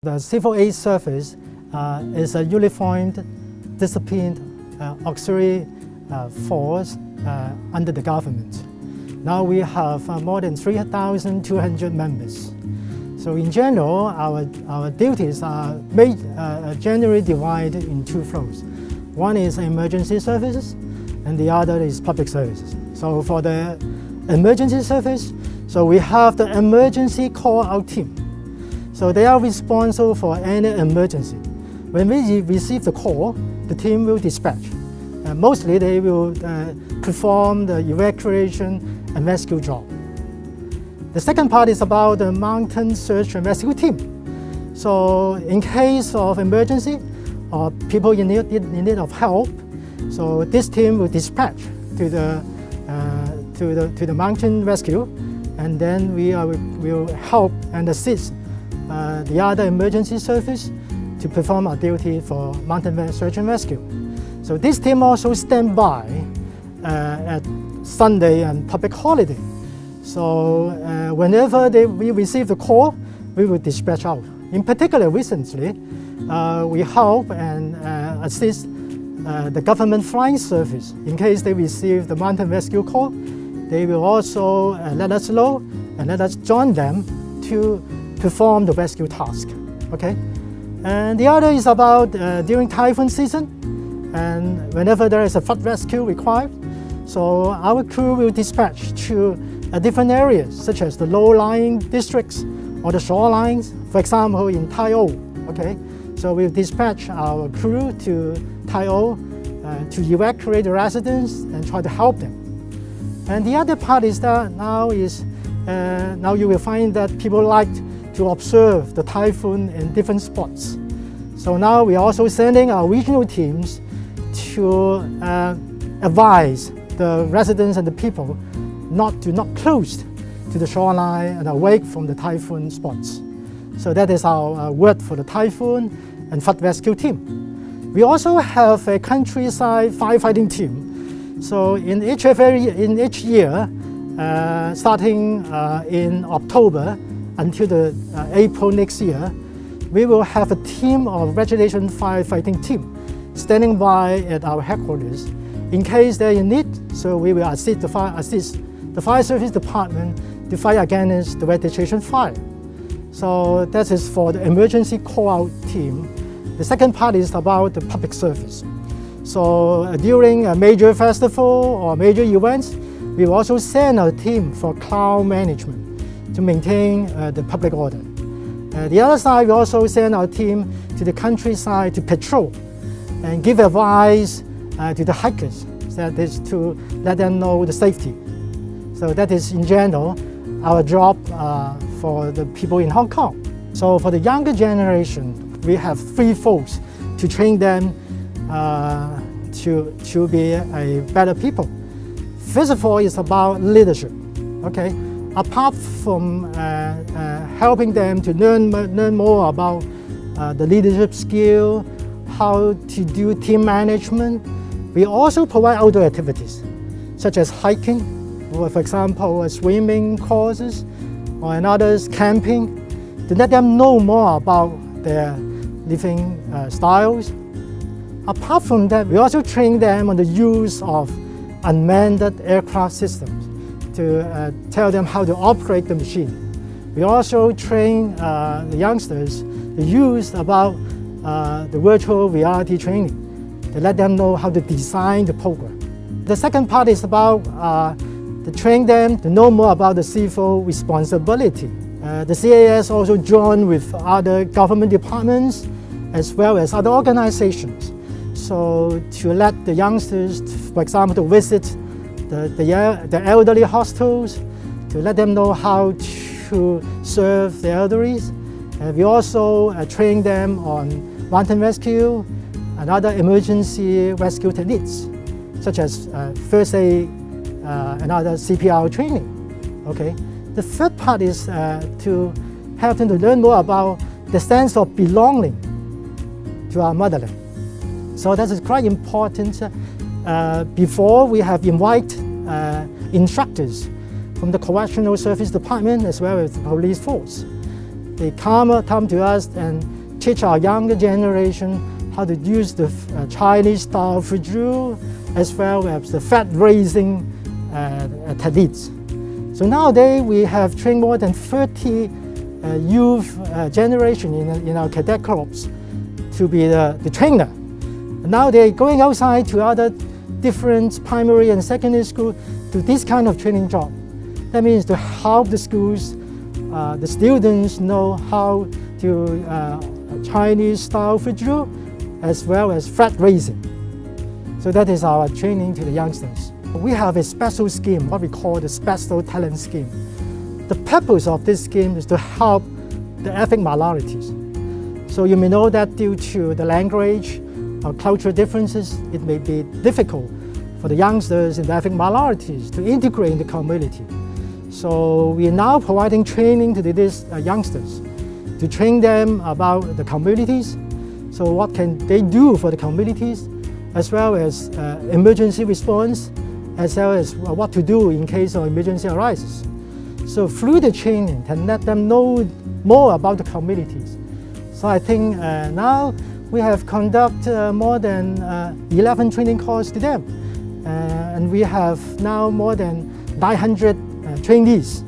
The Civil Aid Service is a uniformed, disciplined auxiliary force under the government. Now we have more than 3,200 members. So in general, our duties are generally divided in two flows. One is emergency services, and the other is public services. So for the emergency service, so we have the emergency call-out team. So they are responsible for any emergency. When we receive the call, the team will dispatch. Mostly they will perform the evacuation and rescue job. The second part is about the mountain search and rescue team. So in case of emergency or people in need of help, so this team will dispatch to the mountain rescue, and then we will help and assist the other emergency service to perform our duty for mountain search and rescue. So this team also stand by at Sunday and public holiday. So whenever we receive the call, we will dispatch out. In particular, recently, we help and assist the government flying service. In case they receive the mountain rescue call, they will also let us know and let us join them to perform the rescue task. Okay? And the other is about during typhoon season, and whenever there is a flood rescue required, so our crew will dispatch to different areas, such as the low-lying districts or the shorelines, for example, in Tai O. Okay? So we'll dispatch our crew to Tai O to evacuate the residents and try to help them. And the other part is that now you will find that people like to observe the typhoon in different spots. So now we are also sending our regional teams to advise the residents and the people not close to the shoreline and away from the typhoon spots. So that is our word for the typhoon and flood rescue team. We also have a countryside firefighting team. So in each year, starting in October until the April next year, we will have a team of vegetation firefighting team standing by at our headquarters in case they're in need. So we will assist the fire service department to fight against the vegetation fire. So that is for the emergency call-out team. The second part is about the public service. So during a major festival or major events, we will also send a team for crowd management to maintain the public order. The other side, we also send our team to the countryside to patrol and give advice to the hikers. That is to let them know the safety. So that is, in general, our job for the people in Hong Kong. So for the younger generation, we have three folds to train them to be a better people. First of all, it's about leadership. Okay, apart from helping them to learn more about the leadership skill, how to do team management, we also provide outdoor activities such as hiking, or for example, swimming courses, or another camping, to let them know more about their living styles. Apart from that, we also train them on the use of unmanned aircraft systems to tell them how to operate the machine. We also train the youngsters the use about the virtual reality training to let them know how to design the program. The second part is about to train them to know more about the civil responsibility. The CAS also joined with other government departments as well as other organizations. So to let the youngsters, for example, to visit the elderly hostels, to let them know how to serve the elderly. We also train them on mountain rescue and other emergency rescue techniques, such as first aid and other CPR training. Okay. The third part is to help them to learn more about the sense of belonging to our motherland. So that is quite important. Before, we have invited instructors from the Correctional Service Department as well as the police force they come to us and teach our younger generation how to use the Chinese-style food drill as well as the fat-raising techniques. So nowadays we have trained more than 30 youth generation in our cadet corps to be the trainer. Now they're going outside to other different primary and secondary schools to this kind of training job. That means to help the schools, the students know how to Chinese-style food drill as well as fat raising. So that is our training to the youngsters. We have a special scheme, what we call the Special Talent Scheme. The purpose of this scheme is to help the ethnic minorities. So you may know that due to the language or cultural differences, it may be difficult for the youngsters in the ethnic minorities to integrate in the community. So we are now providing training to these youngsters to train them about the communities. So what can they do for the communities, as well as emergency response, as well as what to do in case of emergency arises. So through the training, can let them know more about the communities. So I think now we have conducted more than 11 training courses to them. And we have now more than 900 trainees